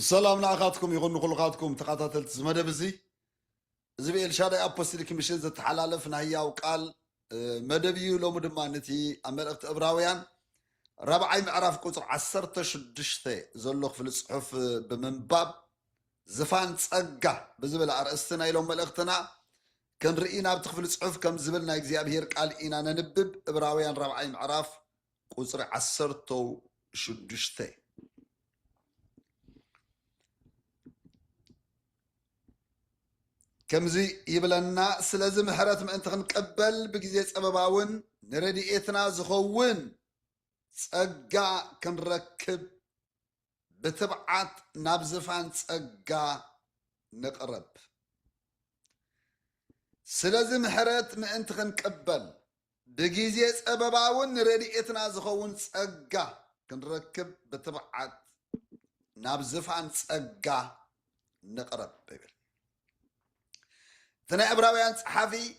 السلام ناقاتكم يغنوا خلقاتكم تقاتلت زمدب زي الشارع أبوستيك مشين زت حلالفنا هي وقال مدبيو لو مدمانتي أمرقت إبراويان ربعي معرف قطر عسرت شدشته زلوخ في الصحف بمنباب زفان صقا بزبل أرأستنا يلوم ملأختنا كان رئينا بتخفل الصحف كم زبلنا እግዚአብሔር قال إنا ننبب إبراويان ربعي معرف قطر عسرتو شدشته كمزي يبلنا سلازم حرات ما انت نقبل بجزية أباباون نرديئتنا زخون صقا كنركب بتبعات نابزفان صقا نقرب سلازم حرات ما انت نقبل بجزية أباباون نرديئتنا زخون صقا كنركب بتبعات نابزفان صقا نقرب بيبل ثنا إبراويان صحافي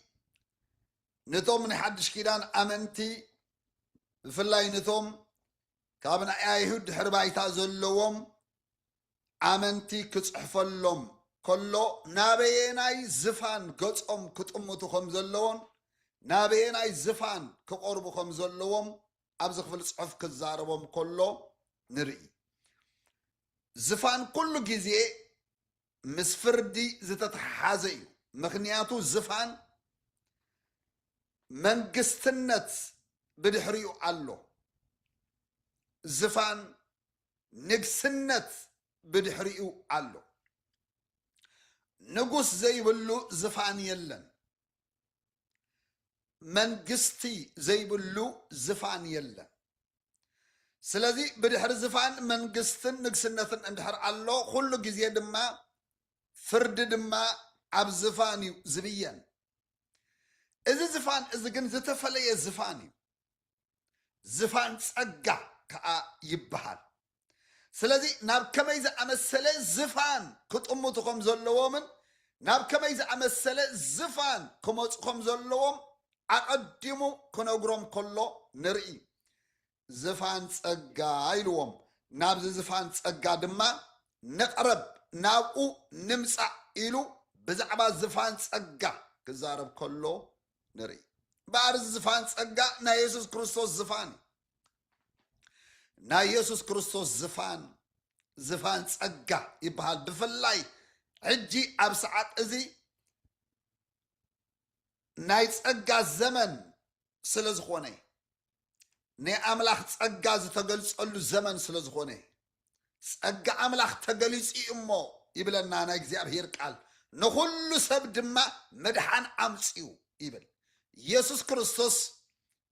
نتوم من حدش كيدان أمنتي بفلاي نتوم كابنا أيهود حربايتا زلوهم أمنتي كتصحفلهم كله نابيناي زفان قطعم كتأمتو خمزلون نابيناي زفان كقربو خمزلوهم أبزخ في الصحف كزاربهم كله نرئي زفان كله جزي مسفردي زتتحازيو مخنياتو زفان منقستنت بدحريو علو زفان نقسنت بدحريو علو نقص زي بلو زفان يلن منقستي زي بلو زفان يلن سلازي بدحر زفان منقستن نقسنتن اندحر علو كله جزيه دما فرد دما عب زفاني زبيان إذا زفان إذا كنت زتفلي زفاني زفان صقا كا يبحال سلازي ناب كما إذا أمثله زفان كنت أمتكم زلومن ناب كما إذا أمثله زفان كمتكم زلوم أقدموا كنوغرم كله نرئي زفان صقا يلوم ناب زفان صقا دما نقرب نابو نمسع إلو بزعبا زفان صقا كزارب كله نري بارز زفان صقا نا يسوس كريستوس زفان نا يسوس كريستوس زفان صقا يبحال بفلاي عجي ابسعات ازي ناي صقا زمن سلازخوني ني املاخ صقا زتغلصلو زمن سلازخوني صقا املاخ تغلصي امو يبلنا نا እግዚአብሔር ቃል نخل سب دما مدحان أمسيو إبل يسوس كريستوس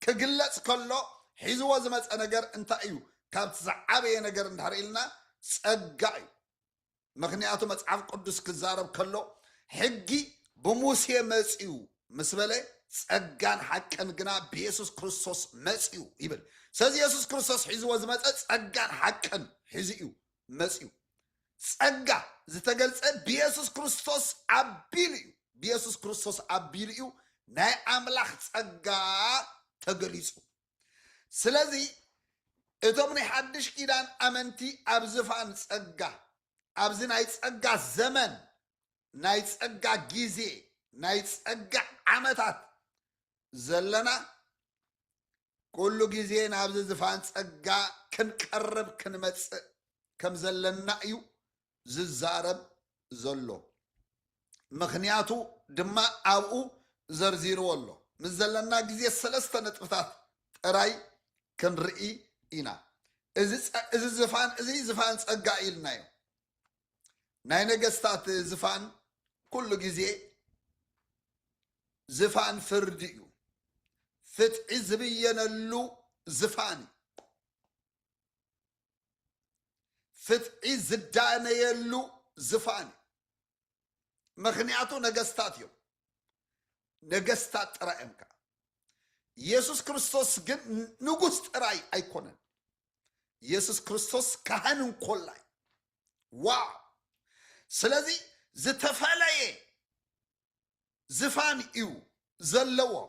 كجلس كله حزوا زمت أنجر أنت أيو كابت زعابي أنجر نهار إلنا سأجعي مخنياتو متعاف قدس كزارب كله حجي بموسى مسيو مسبله سأجان حكن جنا بيسوس كريستوس مسيو إبل سأز يسوس كريستوس حزوا زمت سأجان حكن حزيو مسيو صقا زتغلص بيسوس كريستوس ابيليو بيسوس كريستوس ابيليو ناي املاح صقا تغليصو سلازي اتومني حدش كيدان امنتي ابزفان صقا ابز ناي صقا زمن ناي صقا غيزي ناي صقا عمتات زلنا كل غيزي نابز زفان صقا كنقرب كنمص كم زلنا ايو ززارب زلو مخنياتو دما أبو زرزير والله مزلنا جزية سلسطة نتفتات راي كن رئي إنا إذا زفان سأقائل نايو ناي نقستات زفان كل جزية زفان فرديو فتع زبينا اللو زفاني فتعي زدانا يلو زفاني مخنياتو نقستاتيو نقستات رأيمك يسوس كريستوس جن نقست رأي أيكونن يسوس كريستوس كهنن كولاي واو سلازي زتفالي زفاني إيو زلوا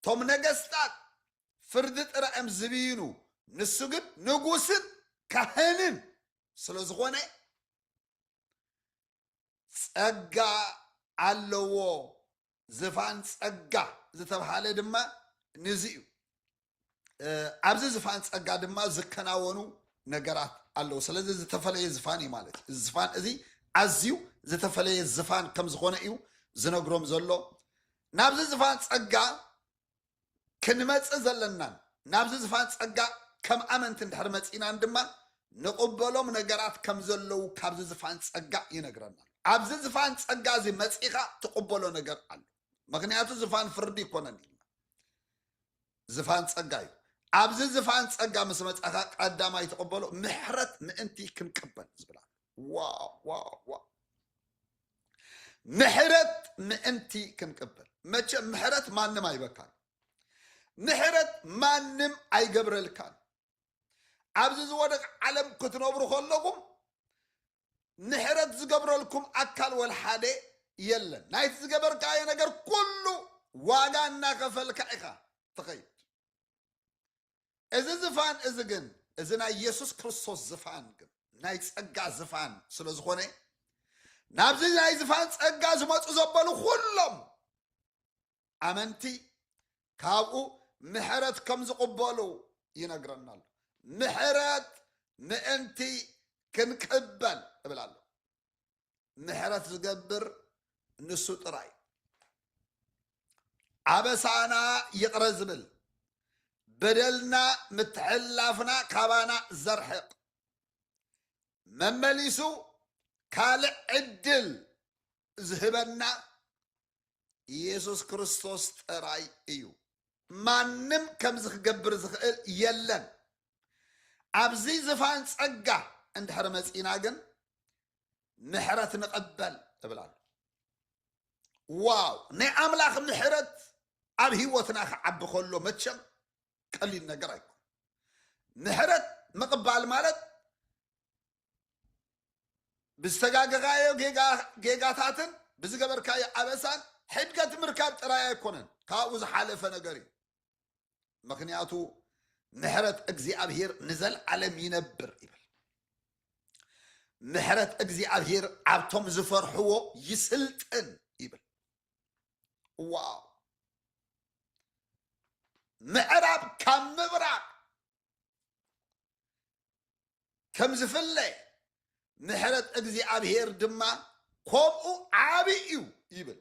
توم نقستات فردت رأيم زبينو نسجد نقوسد كهنن ስለዝኾነ ጸጋ ኣለዎ ዝፋን ጸጋ ዝተባሃለ ድማ ንዚኡ ኣብዚ ዝፋን ጸጋ ድማ ዝከናወኑ ነገራት ኣለዎ ስለዚ ዝተፈለየ ዝፋን እዩ ማለት እዩ ዝፋን እዚ ኣዝዩ ዝተፈለየ ዝፋን ከም ዝኾነ እዩ ዝነግሮም ዘሎ ናብዚ ዝፋን ጸጋ ክንመጽእ ዘለናን ናብዚ ዝፋን ጸጋ ከም ኣመንቲ እንድሕር መጺናን ድማ ንቕበሎም ነገራት ከም ዘለዉ ካብዚ ዝፋን ጸጋ ይነግረና ኣብዚ ዝፋን ጸጋ እዚ መጺኻ ትቕበሎ ነገር ኣሎ ምክንያቱ ዝፋን ፍርዲ ይኮነን ዝፋን ጸጋ እዩ ኣብዚ ዝፋን ጸጋ ምስ መጻኻ ቀዳማይ ትቕበሎ ምሕረት ምእንቲ ክንቅበል ዝብላ ዋው ዋው ዋው ምሕረት ምእንቲ ክንቅበል መቸ ምሕረት ማንም አይበካል ምሕረት ማንም አይገብረልካል ኣብዚ ዝወደቕ ዓለም ክትነብሩ ከለኩም ምሕረት ዝገብረልኩም ኣካል ወልሓደ የለን ናይቲ ዝገበርካዮ ነገር ኩሉ ዋጋ እናኸፈልካ ኢኻ ትኸይድ እዚ ዝፋን እዚ ግን እዚ ናይ ኢየሱስ ክርስቶስ ዝፋን ግን ናይ ጸጋ ዝፋን ስለ ዝኾነ ናብዚ ናይ ዝፋን ጸጋ ዝመፁ ዘበሉ ኩሎም ኣመንቲ ካብኡ ምሕረት ከም ዝቕበሉ ይነግረና ኣሎ ምሕረት ምእንቲ ክንቅበል እብል ኣሎ ምሕረት ዝገብር ንሱ ጥራይ ዓበሳና ይቕረ ዝብል በደልና ምትሕላፍና ካባና ዘርሕቕ መመሊሱ ካልዕ ዕድል ዝህበና ኢየሱስ ክርስቶስ ጥራይ እዩ ማንም ከምዚ ክገብር ዝኽእል የለን ኣብዚ ዝፋን ጸጋ እንድሕር መጺና ግን ምሕረት ንቕበል እብላሉ ዋው ናይ ኣምላኽ ምሕረት ኣብ ህይወትና ክዓቢ ከሎ መቸም ቀሊል ነገር ኣይኮን ምሕረት ምቕባል ማለት ብዝተጋገኻዮ ጌጋታትን ብዝገበርካዮ ኣበሳን ሕድገት ምርካብ ጥራይ ኣይኮነን ካብኡ ዝሓለፈ ነገር እዩ ምክንያቱ ምሕረት እግዚኣብሔር ንዘለዓለም ይነብር ይብል ምሕረት እግዚኣብሔር ኣብቶም ዝፈርሕዎ ይስልጥን ይብል ዋው ምዕራብ ካብ ምብራቅ ከም ዝፍለየ ምሕረት እግዚኣብሔር ድማ ከምኡ ዓብይ እዩ ይብል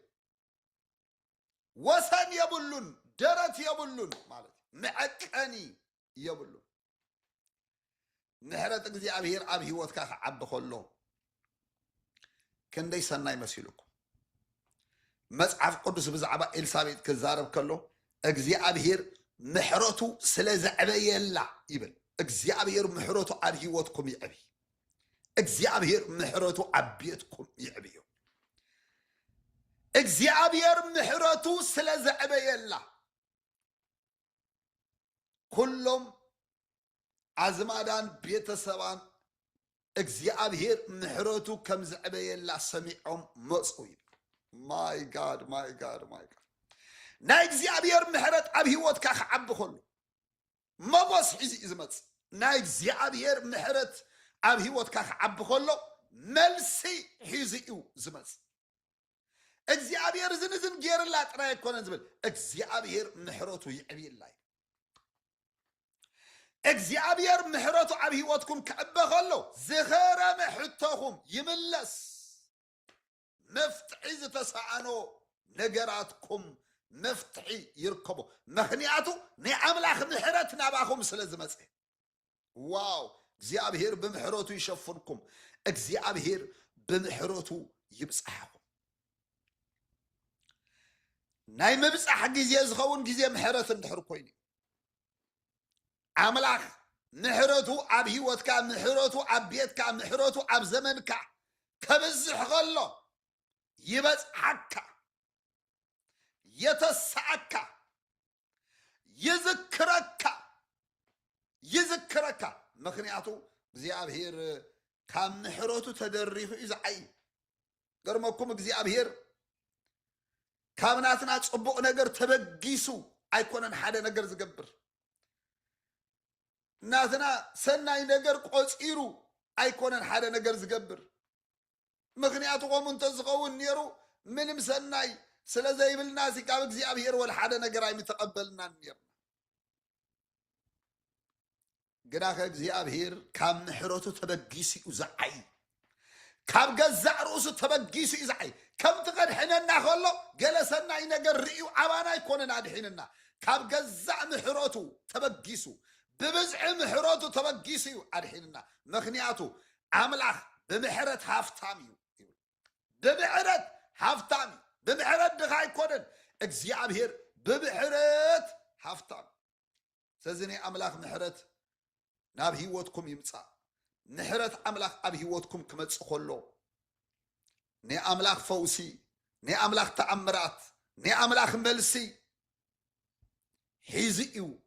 ወሰን የብሉን ደረት የብሉን ማለት መዐቀኒ የብሉን ምሕረት እግዚኣብሔር ኣብ ህይወትካ ክዓቢ ከሎ ክንደይ ሰናይ መሲሉኩም መጽሓፍ ቅዱስ ብዛዕባ ኤልሳቤጥ ክዛረብ ከሎ እግዚኣብሔር ምሕረቱ ስለ ዘዕበየላ ይብል እግዚኣብሔር ምሕረቱ ኣብ ህይወትኩም ይዕብይ እግዚአብሔር ምሕረቱ ኣብ ቤትኩም ይዕብዮ እግዚአብሔር ምሕረቱ ስለ ዘዕበየላ ኩሎም አዝማዳን ቤተሰባን እግዚአብሔር ምሕረቱ ከም ዘዕበየላ ሰሚዖም መፁ ማይ ጋድ ማይ ጋድ ማይ ጋድ ናይ እግዚአብሔር ምሕረት ኣብ ህይወትካ ክዓቢ ከሎ መጎስ ሒዙ እዩ ዝመፅእ ናይ እግዚአብሔር ምሕረት ኣብ ህይወትካ ክዓቢ ከሎ መልሲ ሒዙ እዩ ዝመፅእ እግዚአብሔር ዝንዝን ጌርላ ጥራይ ኣይኮነን ዝብል እግዚአብሔር ምሕረቱ ይዕብየላ እግዚአብሔር ምሕረቱ ኣብ ህይወትኩም ክዕቢ ከሎ ዝኸረመ ሕቶኹም ይምለስ መፍትሒ ዝተሰኣኖ ነገራትኩም መፍትሒ ይርከቦ ምክንያቱ ናይ ኣምላኽ ምሕረት ናባኹም ስለ ዝመፅእ ዋው እግዚአብሔር ብምሕረቱ ይሸፍንኩም እግዚአብሔር ብምሕረቱ ይብፅሓኩም ናይ ምብፃሕ ግዜ ዝኸውን ግዜ ምሕረት እንድሕር ኮይኑ ኣምላኽ ምሕረቱ ኣብ ህይወትካ ምሕረቱ ኣብ ቤትካ ምሕረቱ ኣብ ዘመንካ ከብዝሕ ከሎ ይበፅሓካ የተሳዓካ ይዝክረካ ምክንያቱ እግዚአብሔር ካብ ምሕረቱ ተደሪኹ እዩ ዝዓይ ገርመኩም እግዚአብሔር ካብ ናትና ፅቡቕ ነገር ተበጊሱ ኣይኮነን ሓደ ነገር ዝገብር ናትና ሰናይ ነገር ቆፂሩ أيكونن حدا نجر زجبر مخنياتكم انتزقون نيرو من مسناي سلا زي بالناس كابك زي أبهير ولا حدا نجر أي متقبلنا نير جناخك زي أبهير كم حروته تبجيسي وزعي كم جزع رؤوسه تبجيسي وزعي كم تقد حننا خلو جلسنا ينجر ريو عبانا يكونن عاد حننا كم جزع محروته تبجيسو ببزع محروته تبجيسي عاد حننا مخنياته عملخ بمحرت هافتاميو بمحرت هافتامي بمحرت دخاي كونن اكزيابهير بمحرت هافتام سزني أملاك محرت ناب هيوتكم يمصا محرت أملاك أب هيوتكم كمص خلو ني أملاك فوسي ني أملاك تأمرات ني أملاك ملسي حيزيو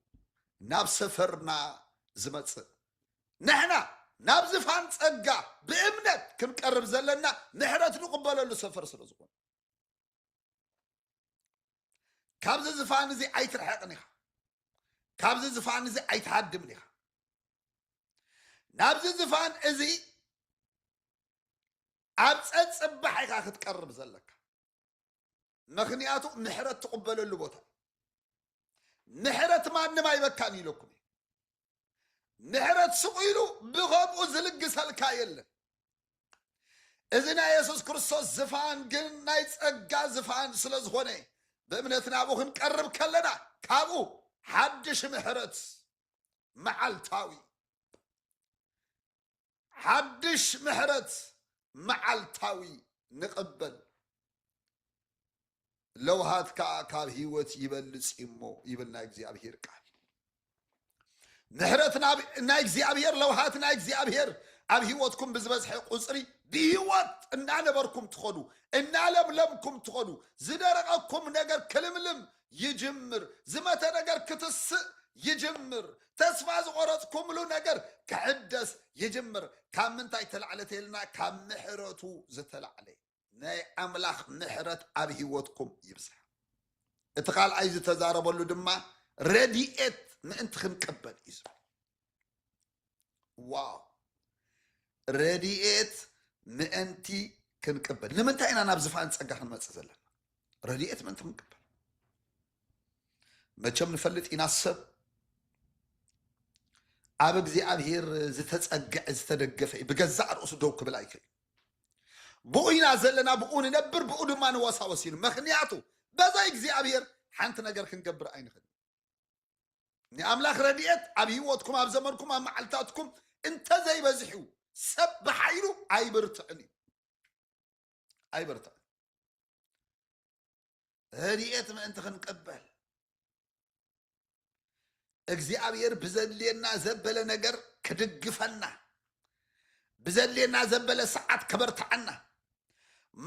ناب سفرنا زمص نحنا ناب زفان صقا بأمنت كم قرب زلنا محرت نقبلوا سفر سلازكم كابز زفان زي ايترحقني كابز زفان زي ايتهدمني نابز زفان ازي ابصت صبح ايخا ክትቀርብ ዘለካ ምክንያቱ ምሕረት ተቀበለሉ ቦታ ምሕረት ማንም አይበካን ይልኩም ምሕረት ስቁይሉ ብኸብኡ ዝልግሰልካ የለ እዝና ኢየሱስ ክርስቶስ ዝፋን ግን ናይ ጸጋ ዝፋን ስለዝኾነ በእምነትና አቡ ክንቀርብ ከለና ካብኡ ሓድሽ ምሕረት መዓልታዊ ሓድሽ ምሕረት መዓልታዊ ንቕበል ለውሃትካ ካብ ህይወት ይበልጽ እሞ ይብልና እግዚአብሔር ቃል ምሕረት ናይ እግዚአብሔር ለውሃት ናይ እግዚአብሔር ኣብ ህይወትኩም ብዝበዝሐ ቁጽሪ ብህይወት እናነበርኩም ትኸዱ እናለምለምኩም ትኸዱ ዝደረቐኩም ነገር ክልምልም ይጅምር ዝመተ ነገር ክትስእ ይጅምር ተስፋ ዝቆረጽኩምሉ ነገር ክሕደስ ይጅምር ካብ ምንታይ ተላዕለት የልና ካብ ምሕረቱ ዝተላዕለ ናይ ኣምላኽ ምሕረት ኣብ ህይወትኩም ይብዝሕ እቲ ካልኣይ ዝተዛረበሉ ድማ ረድኤት ምእንቲ ክንቅበል እዩ ዝብል ዋው ረድኤት ምእንቲ ክንቅበል ንምንታይ ኢና ናብ ዝፋን ጸጋ ክንመጽእ ዘለና ረድኤት ምእንቲ ክንቅበል መቸም ንፈልጥ ኢና ሰብ ኣብ እግዚአብሔር ዝተጸግዐ ዝተደገፈ ብገዛእ ርእሱ ደው ክብል ኣይክእል ብኡ ኢና ዘለና ብኡ ንነብር ብኡ ድማ ንወሳወስ ኢሉ ምክንያቱ በዛ እግዚአብሔር ሓንቲ ነገር ክንገብር ኣይንኽእል ንኣምላኽ ረድኤት ኣብ ህይወትኩም ኣብ ዘመንኩም ኣብ መዓልታትኩም እንተዘይበዝሑ ሰብ ብሓይሉ ኣይብርትዕን እዩ ኣይብርትዕን ረድኤት ምእንቲ ክንቅበል እግዚአብሔር ብዘልየና ዘበለ ነገር ክድግፈና ብዘልየና ዘበለ ሰዓት ከበርትዓና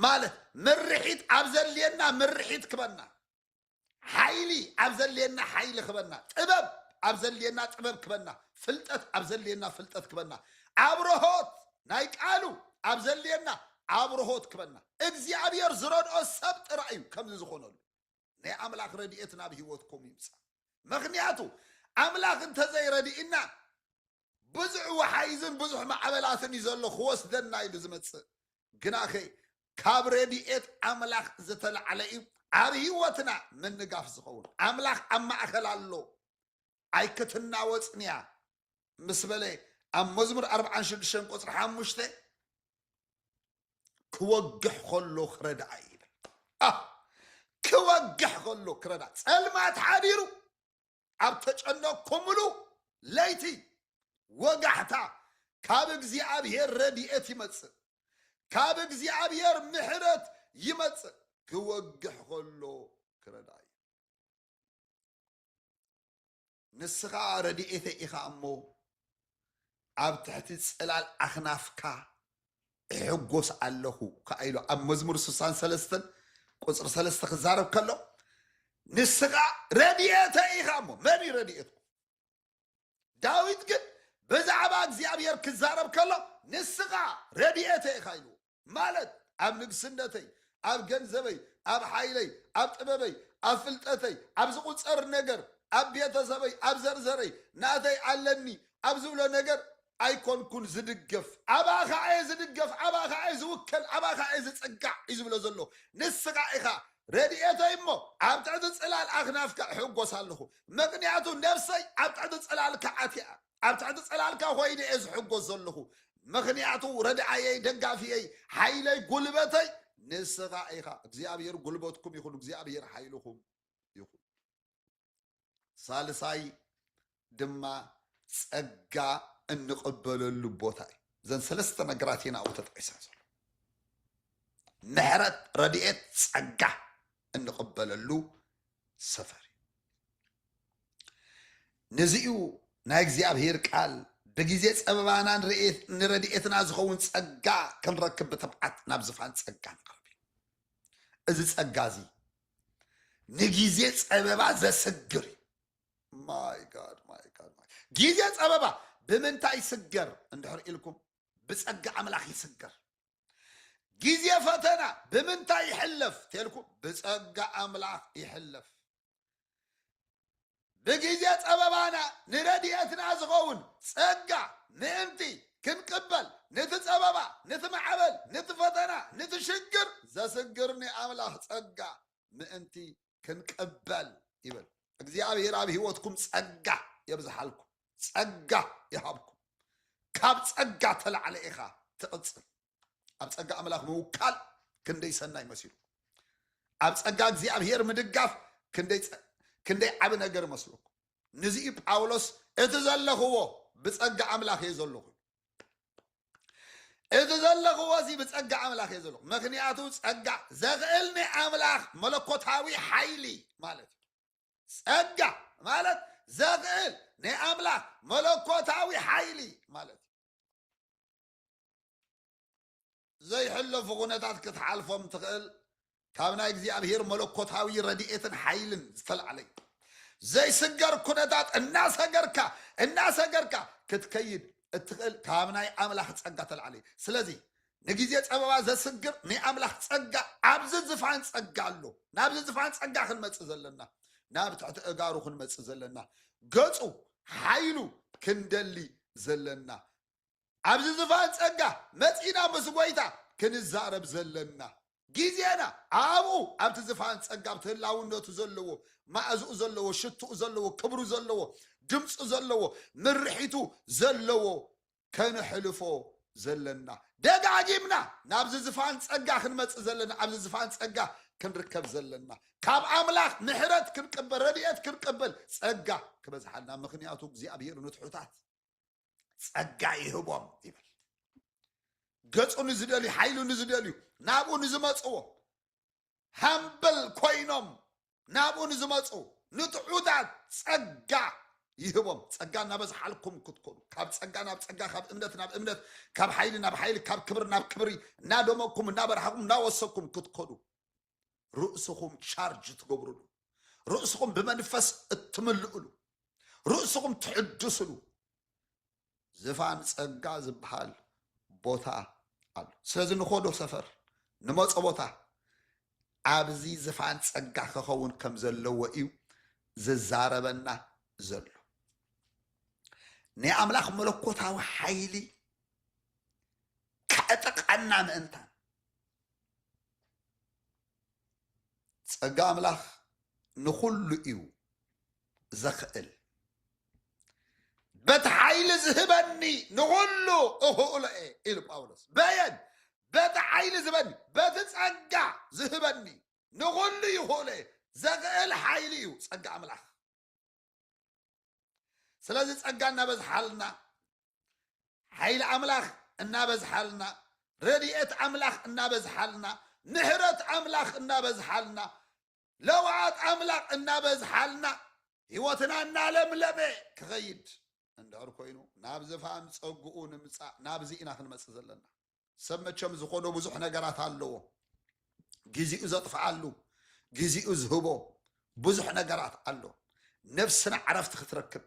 ማለት ምርሒት ኣብ ዘልየና ምርሒት ክበና ሓይሊ ኣብ ዘልየና ሓይሊ ክበና ጥበብ ኣብ ዘልየና ጥበብ ክበና ፍልጠት ኣብ ዘልየና ፍልጠት ክበና ኣብርሆት ናይ ቃሉ ኣብ ዘልየና ኣብርሆት ክበና እግዚአብሔር ዝረድኦ ሰብ ጥራይ እዩ ከምዚ ዝኾነሉ ናይ ኣምላኽ ረድኤት ናብ ህይወትኩም ይምጻእ ምክንያቱ ኣምላኽ እንተዘይረዲእና ብዙሕ ወሓይዝን ብዙሕ ማዕበላትን እዩ ዘሎ ክወስደና ኢሉ ዝመጽእ ግናኸ ካብ ረድኤት ኣምላኽ ዝተላዕለ እዩ ኣብ ህይወትና ምንጋፍ ዝኸውን ኣምላኽ ኣብ ማእኸል ኣሎ ኣይክትናወፅን እያ ምስ በለ ኣብ መዝሙር 46 ቁፅሪ 5 ክወግሕ ከሎ ክረዳእ ይብል ክወግሕ ከሎ ክረዳእ ጸልማት ሓዲሩ ኣብ ተጨነቅኩምሉ ለይቲ ወጋሕታ ካብ እግዚአብሔር ረድኤት ይመጽእ ካብ እግዚአብሔር ምሕረት ይመጽእ ክወግሕ ከሎ ክረዳእ ንስኻ ረድኤተ ኢኻ እሞ ኣብ ትሕቲ ጽላል ኣኽናፍካ እሕጎስ ኣለኹ ከኢሉ ኣብ መዝሙር 63 ቁፅሪ 3 ክዛረብ ከሎ ንስኻ ረድኤተ ኢኻ እሞ መን እዩ ረድኤትኩ ዳዊት ግን ብዛዕባ እግዚአብሔር ክዛረብ ከሎ ንስኻ ረድኤተ ኢኻ ኢሉ ማለት ኣብ ንግስነተይ ኣብ ገንዘበይ ኣብ ሓይለይ ኣብ ጥበበይ ኣብ ፍልጠተይ ኣብ ዝቁፀር ነገር ኣብ ቤተሰበይ ኣብ ዘርዘረይ ናተይ ኣለኒ ኣብ ዝብሎ ነገር أيكون كون زدقف أباخا أي زدقف أباخا أي زوكل أباخا أي زتسقع يزبلو زلو نسقع إخا رديئتو إمو أبتعد تسألال أخنافك حقو سالخو مقنياتو نفسي أبتعد تسألال كعاتيا أبتعد تسألال كهويني إز حقو زلخو مقنياتو ردعي دنقافي حيلي قلبتي نسقع إخا እግዚአብሔር قلبتكم يخون እግዚአብሔር حيلكم يخون ሳልሳይ ድማ ጸጋ እንቀበለሉ ቦታ ዘን ሰለስተ ነገራትና አው ተጠቅሰሰ ምሕረት ረድኤት ጸጋ እንቀበለሉ ሰፈር ነዚኡ ናይ እግዚአብሔር ቃል በጊዜ ጸበባናን ረድኤትና ዝኸውን ጸጋ ክንረክብ ብተብዓት ናብ ዝፋን ጸጋ ንቀርብ እዚ ጸጋ እዚ ንጊዜ ጸበባ ዘሰግር My God. جيزة سببا بمنتا يسجر اندحر إلكم بسقع أملاخ يسجر جيزة فتنا بمنتا يحلف تلكم بسقع أملاخ يحلف بجيزة سببانا نردي أتنازغون سقع نمتي كنقبل نتسببا نتمعبل نتفتنا نتشجر زسجرني أملاخ سقع نمتي كنقبل يبل እግዚአብሔር አብ ህይወትኩም ጸጋ يبزحلكم ጸጋ يهبكم ካብ ጸጋ ተላዕለ ኢኻ ትቕጽል ኣብ ጸጋ ኣምላኽ ምውካል ክንደይ ሰናይ መሲሉ ኣብ ጸጋ እግዚአብሔር ምድጋፍ ክንደይ ዓብ ነገር መስሉኩ ንዚኡ ጳውሎስ እቲ ዘለኽዎ ብጸጋ ኣምላኽ እየ ዘለኹ እቲ ዘለኽዎ እዚ ብጸጋ ኣምላኽ እየ ዘለኹ ምክንያቱ ጸጋ ዘኽእልኒ ኣምላኽ መለኮታዊ ሓይሊ ማለት ጸጋ ማለት ዘኽእል ንኣምላኽ መለኮታዊ ሓይሊ ማለት ዘይሕለፉ ኩነታት ክትሓልፎም ትኽእል ካብ ናይ እግዚኣብሔር መለኮታዊ ረድኤትን ሓይልን ዝተላዕለ ዘይስገር ኩነታት እናሰገርካ ክትከይድ እትኽእል ካብ ናይ ኣምላኽ ጸጋ ተላዕለ ስለዚ ንጊዜ ጸበባ ዘስግር ንኣምላኽ ጸጋ ኣብዚ ዝፋን ጸጋ ኣሎ ናብዚ ዝፋን ጸጋ ክንመጽእ ዘለና ናብ ትሕቲ እጋሩ ክንመጽእ ዘለና ገጹ ሓይሉ ክንደሊ ዘለና ኣብዚ ዝፋን ጸጋ መጺና ምስ ጎይታ ክንዛረብ ዘለና ጊዜና ኣብኡ ኣብቲ ዝፋን ጸጋ ብትህላውነቱ ዘለዎ ማእዝኡ ዘለዎ ሽቱኡ ዘለዎ ክብሩ ዘለዎ ድምፁ ዘለዎ ምርሒቱ ዘለዎ ከንሕልፎ ዘለና ደጋጊምና ናብዚ ዝፋን ጸጋ ክንመጽእ ዘለና ኣብዚ ዝፋን ጸጋ ክንርከብ ዘለና ካብ ኣምላኽ ምሕረት ክንቅበል ረድኤት ክንቅበል ጸጋ ክበዝሓልና ምክንያቱ እግዚኣብሔር ንትሑታት ጸጋ ይህቦም ይብል ገጹ ንዝደልዩ ሓይሉ ንዝደልዩ ናብኡ ንዝመጽዎ ሃምብል ኮይኖም ናብኡ ንዝመጽኡ ንትሑታት ጸጋ ይህቦም ጸጋ እናበዝሓልኩም ክትኮኑ ካብ ጸጋ ናብ ጸጋ ካብ እምነት ናብ እምነት ካብ ሓይሊ ናብ ሓይሊ ካብ ክብሪ ናብ ክብሪ እናደመኩም እናበረሓኩም እናወሰኩም ክትኮኑ رؤسكم شارج تقبرلو رؤسكم بمنفس التملؤلو رؤسكم تحدسلو زفان ጸጋ ዝብሃል ቦታ አሉ ስለዚ ንኾዶ ሰፈር ንመጽ ቦታ ኣብዚ ዝፋን ጸጋ ክኸውን ከም ዘለዎ እዩ ዝዛረበና ዘሎ ንኣምላኽ መለኮታዊ ሓይሊ ከዕጥቃና ምእንታ ጸጋ ኣምላኽ ንኹሉ እዩ ዘኽእል በቲ ሓይሊ ዝህበኒ ንኹሉ እኽእሎ እየ ኢሉ ጳውሎስ በየን በቲ ሓይሊ ዝህበኒ በቲ ጸጋ ዝህበኒ ንኹሉ ይኽእሎ እየ ዘኽእል ሓይሊ እዩ ጸጋ ኣምላኽ ስለዚ ጸጋ እናበዝሓልና ሓይሊ ኣምላኽ እናበዝሓልና ረድኤት ኣምላኽ እናበዝሓልና ምሕረት ኣምላኽ እናበዝሓልና ለውዓት ኣምላኽ እናበዝሓልና ህይወትና እናለምለመ ክኸይድ እንደር ኮይኑ ናብ ዝፋን ጸጉኡ ንምጻእ ናብዚ ኢና ክንመጽእ ዘለና ሰብ መቸም ዝኾነ ብዙሕ ነገራት ኣለዎ ግዚኡ ዘጥፍዓሉ ግዚኡ ዝህቦ ብዙሕ ነገራት ኣሎ ነፍስና ዓረፍቲ ክትረክብ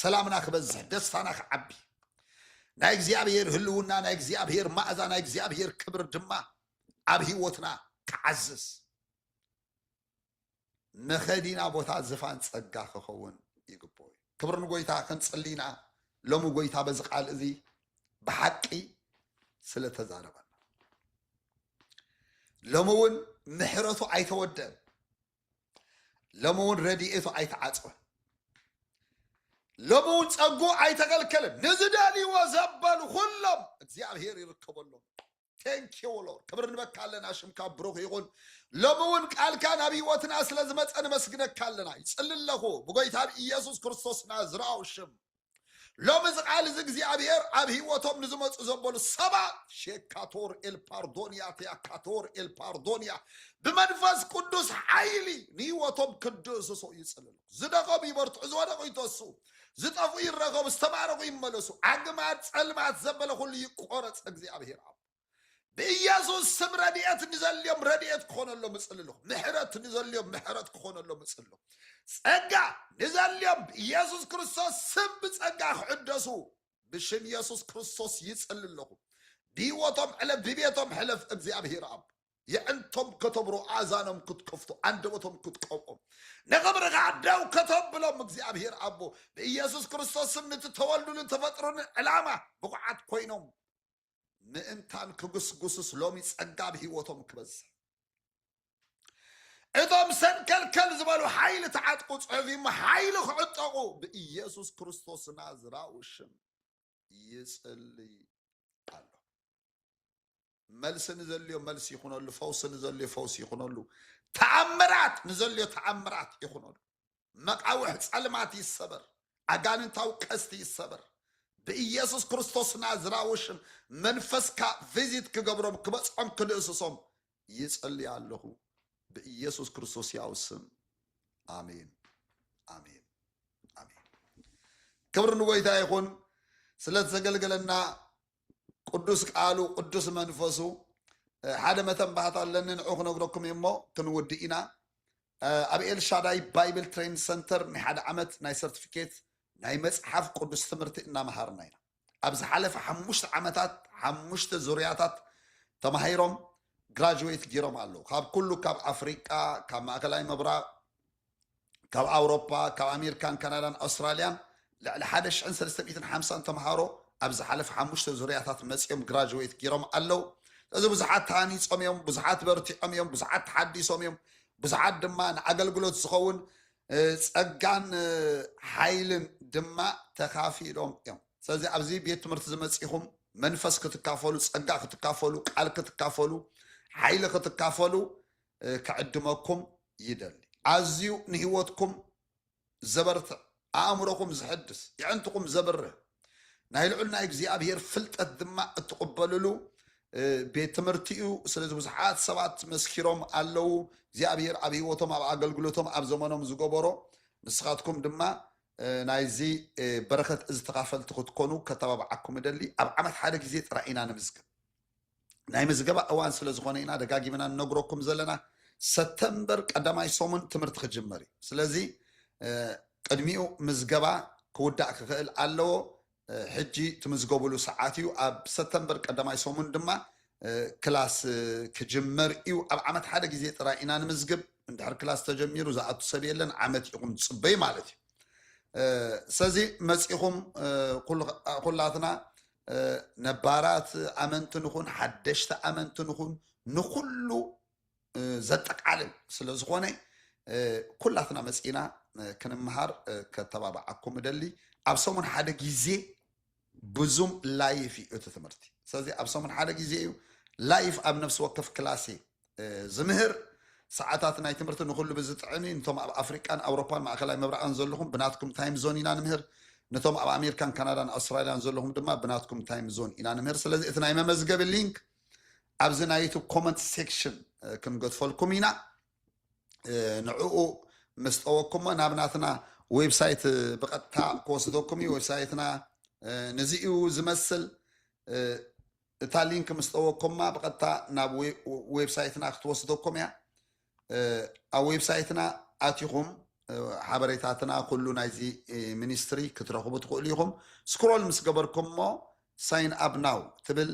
ሰላምና ክበዝሕ ደስታና ክዓቢ ናይ እግዚኣብሔር ህልውና ናይ እግዚኣብሔር ማእዛ ናይ እግዚኣብሔር ክብሪ ድማ ኣብ ህይወትና ክዓዝዝ መኸዲና ቦታ ዝፋን ጸጋ ክኸውን ይግባእ ክብሪ ንጎይታ ክንጽሊና لمو قويتا بزقال ذي بحقي سلا تزاربنا لمون محرته عيتودن لمون رديئته عيتعاصوه لمون صقو عيتقلكلن نزدالي وزبل كلهم እግዚአብሔር ይርከበሉ ቴንክ ዩ ሎርድ ክብር እንበካለን አሽምካ ብሩክ ይሁን ለመውን ቃልካ ናቢወትና ስለዝመፀን መስግነካለና ይጽልልለሁ በጌታ ኢየሱስ ክርስቶስ ናዝራውሽም ለምዝቃል እግዚአብሔር አብ ህይወቶም ንዝመፁ ዘበሉ ሰባ ሼካቶር ኤል ፓርዶኒያ ቲያካቶር ኤል ፓርዶኒያ በመንፈስ ቅዱስ ኃይሊ ንህይወቶም ቅዱስ ሰው ይጽልል ዝደቀም ይበርቱ ዝወደቁ ይተሱ ዝጠፉ ይረገቡ ዝተማረቁ ይመለሱ አግማት ጸልማት ዘበለ ሁሉ ይቆረጽ እግዚአብሔር አብ በኢየሱስ ስም ረድኤት ንዘልዮም ረድኤት ከሆነሎ ምጽልሎ ምሕረት ንዘልዮም ምሕረት ከሆነሎ ምጽልሎ ጸጋ ንዘልዮም ኢየሱስ ክርስቶስ ስም በጸጋ ሕደሱ ብሽም ኢየሱስ ክርስቶስ ይጽልልሁ ዲወቶም ሕለፍ ብቤቶም ሕለፍ እግዚአብሔር አብ የእንቶም ከተብሮ አዛኖም ክትከፍቱ አንደበቶም ክትቀውም ነቀብረጋ አዳው ከተብሎም እግዚአብሔር አቦ በኢየሱስ ክርስቶስ ስም ንትተወልዱልን ተፈጥሮን ዕላማ ብቁዓት ኮይኖም ምእንታን ክጉስጉስስ ሎሚ ጸጋ በህይወቶም ክበዝ እቶም ሰንከልከል ዝበሉ ኃይል ተዓጥቁ ጽሑፊም ኃይል ክዕጠቁ በኢየሱስ ክርስቶስ ናዝራዊ ሽም ይጽልይ አሎ መልስ ንዘልዮ መልስ ይኹነሉ ፈውስ ንዘልዮ ፈውስ ይኹነሉ ተአምራት ንዘልዮ ተአምራት ይኹነሉ መቃውሕ ጸልማት ይሰበር አጋንንታው ቀስት ይሰበር በኢየሱስ ክርስቶስ ናዝራውሽም መንፈስካ ቪዚት ክገብሮም ክበጽኦም ክልእስሶም ይጸልያለሁ በኢየሱስ ክርስቶስ ያው ስም አሜን አሜን አሜን ክብር ንጎይታ ይሁን ስለተገልገለና ቅዱስ ቃሉ ቅዱስ መንፈሱ ሓደ መተንባህት ኣለኒ ንዑ ክነግረኩም እሞ ክንውድኢና ኣብ ኤልሻዳይ ባይብል ትሬኒንግ ሰንተር ንሓደ ዓመት ናይ ሰርቲፊኬት ናይ መጽሐፍ ቅዱስ ትምህርቲ እናመሃርና ኢና ኣብ ዝሓለፈ 5 ዓመታት 5 ዙርያታት ተማሂሮም ግራጁዌት ጌሮም ኣለዉ ካብ ኩሉ ካብ ኣፍሪቃ ካብ ማእከላይ ምብራቅ ካብ ኣውሮፓ ካብ ኣሜሪካን ካናዳን ኣውስትራልያን ልዕሊ 1350 ተምሃሮ ኣብ ዝሓለፈ 5 ዙርያታት መጽኦም ግራጁዌት ጌሮም ኣለዉ እዚ ብዙሓት ታኒጾም እዮም ብዙሓት በርቲዖም እዮም ብዙሓት ተሓዲሶም እዮም ብዙሓት ድማ ንኣገልግሎት ዝኸውን ጸጋን ኃይልን ድማ ተካፊሎም እዮም ስለዚህ ኣብዚ ቤት ትምህርቲ ዝመጽኢኹም መንፈስ ክትካፈሉ ጸጋ ክትካፈሉ ቃል ክትካፈሉ ኃይል ክትካፈሉ ክዕድመኩም ይደሊ ኣዝዩ ንህይወትኩም ዘበርትዕ ኣእምሮኩም ዝሕድስ ይዕንትኩም ዘብርህ ናይ ልዑልና እግዚአብሔር ፍልጠት ድማ እትقبلሉ ቤት ትምህርቲ እዩ ስለዚህ ብዙሓት ሰባት መስኪሮም ኣለዉ እግዚአብሔር ኣብ ህይወቶም ኣብ ኣገልግሎቶም ኣብ ዘመኖም ዝገበሮ ንስኻትኩም ድማ ናይዚ በረከት ዝተካፈልቲ ክትኮኑ ከተባብዓኩም ደሊ ኣብ ዓመት ሓደ ግዜ ጥራኢና ንምዝገብ ናይ ምዝገባ እዋን ስለ ዝኾነ ኢና ደጋጊምና ነግረኩም ዘለና ሰፕተምበር ቀዳማይ ሰሙን ትምህርቲ ክጅመር እዩ ስለዚህ ቅድሚኡ ምዝገባ ክውዳእ ክኽእል ኣለዎ ሕጂ ትምዝገበሉ ሰዓት እዩ ኣብ ሰፕተምበር ቀዳማይ ሰሙን ድማ ክላስ ክጅመር እዩ ኣብ ዓመት ሓደ ግዜ ጥራኢና ንምዝግብ እንድሕር ክላስ ተጀሚሩ ዝኣቱ ሰብ የለን ዓመት ኢኹም ጽበይ ማለት እዩ ስለዚ መጽኢኹም ኩላትና ነባራት ኣመንቲ ንኹን ሓደሽቲ ኣመንቲ ንኹን ንኩሉ ዘጠቃልል ስለ ዝኾነ ኩላትና መጽኢና ክንምሃር ከተባብዓኩም ደሊ ኣብ ሰሙን ሓደ ግዜ ብዙም ላይፍ እዩ እቲ ትምህርቲ ስለዚ ኣብ ሰሙን ሓደ ግዜ እዩ ላይፍ ኣብ ነፍሲ ወከፍ ክላሴ ዝምህር ሰዓታት ናይ ትምህርቲ ንኩሉ ብዝጥዕሚ ነቶም ኣብ ኣፍሪቃን ኣውሮፓን ማእከላይ ምብራቅን ዘለኹም ብናትኩም ታይም ዞን ኢና ንምህር ነቶም ኣብ ኣሜሪካን ካናዳን ኣውስትራልያን ዘለኹም ድማ ብናትኩም ታይም ዞን ኢና ንምህር ስለዚ እቲ ናይ መመዝገቢ ሊንክ ኣብዚ ናይ ዩቱብ ኮመንት ሴክሽን ክንገድፈልኩም ኢና ንዕኡ መስጠወኩሞ ናብ ናትና ዌብሳይት ብቐጥታ ክወስደኩም እዩ ዌብሳይትና ነዚኡ ዝመስል እታ ሊንክ መስጠወኩማ ብቐጥታ ናብ ዌብሳይትና ክትወስደኩም እያ ኣብ ዌብሳይትና ኣቲኹም ሓበሬታትና ኩሉ ናይዚ ሚኒስትሪ ክትረኽቡ ትኽእሉ ኢኹም ስክሮል ምስ ገበርኩምሞ ሳይን ኣፕ ናው ትብል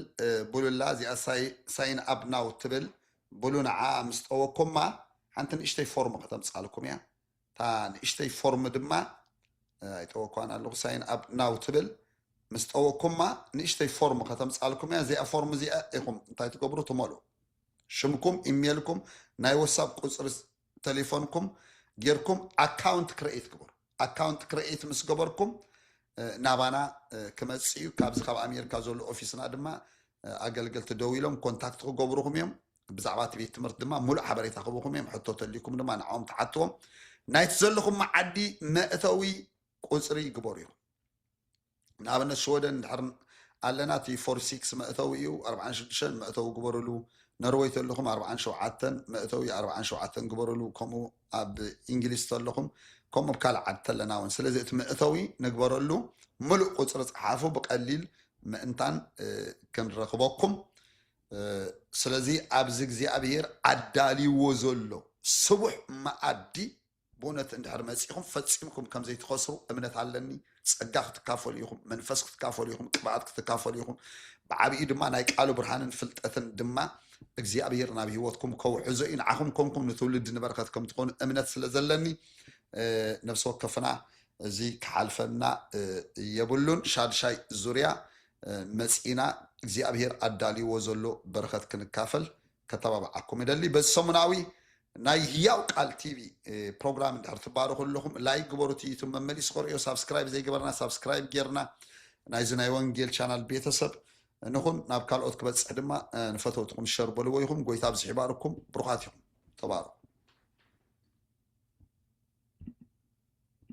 ብሉላ እዚኣ ሳይን ኣፕ ናው ትብል ብሉ ንዓ ምስ ጠወኩማ ሓንቲ ንእሽተይ ፎርም ከተምፅኣልኩም እያ እታ ንእሽተይ ፎርም ድማ ኣይጠወኳን ኣለኹ ሳይን ኣፕ ናው ትብል مستوكم ما نشتي فورم ختم سألكم يا زي فورم زي إيكم انتي تقبروا تمالو شمكم إيميلكم ناي واتساب قصر تليفونكم جيركم أكاونت كريت كبر أكاونت كريت مس قبركم نابانا كما تسيو كابز خاب أمريكا زول أوفيسنا دما أقل تدويلهم كونتاكت قبركم يوم بزعبات بيت تمرت دما ملء حبريت قبركم يوم حطوا تليكم دما نعوم تحتهم نايت زلكم معدي مأتوي قصري قبريهم نابنا سويدن حرن علنا تي 46 مأتوي 46 مأتوي قبرلو نرويت لكم 47 مأتوي 47 قبرلو كمو أب إنجليز لكم كمو بكال عدت لنا ونسلزة مأتوي نقبرلو ملء قصر صحافه بقليل ما انتان كان رقبكم سلزي أبزق زي أبير عدالي وزلو صبح ما أدي بونت اندحر مسيحهم فتسيمكم كم زي تخسروا امنت علني صداق تكافل يكم منفسك تكافل يكم قبعات تكافل يكم بعبي دما ناي قالو برهانن فلطتن دما እግዚአብሔር ናብ ህይወትኩም ከውሕዙ ኢንዓኹም ኮንኩም ንትውልድ ንበረከትኩም ትኾኑ እምነት ስለዘለኒ ነፍሲ ወከፍና እዚ ክሓልፈና የብሉን ሻድሻይ ዙርያ መፂና እግዚአብሔር አዳልይዎ ዘሎ በረከት ክንካፈል ከተባባዓኩም ይደሊ በሰሙናዊ ናይ ህያው ቃል ቲቪ ፕሮግራም እንድሕር ትባረኹ ኣለኹም ላይክ ግበሩት ዩቱብ መመሊስ ቆርዮ ሳብስክራይብ ዘይገበርና ሳብስክራይብ ጌርና ናይዚ ናይ ወንጌል ቻናል ቤተሰብ نخون ناب كالوت كبتس حدما نفتوتكم الشر بلويهم قويتاب زحباركم برخاتكم تبارك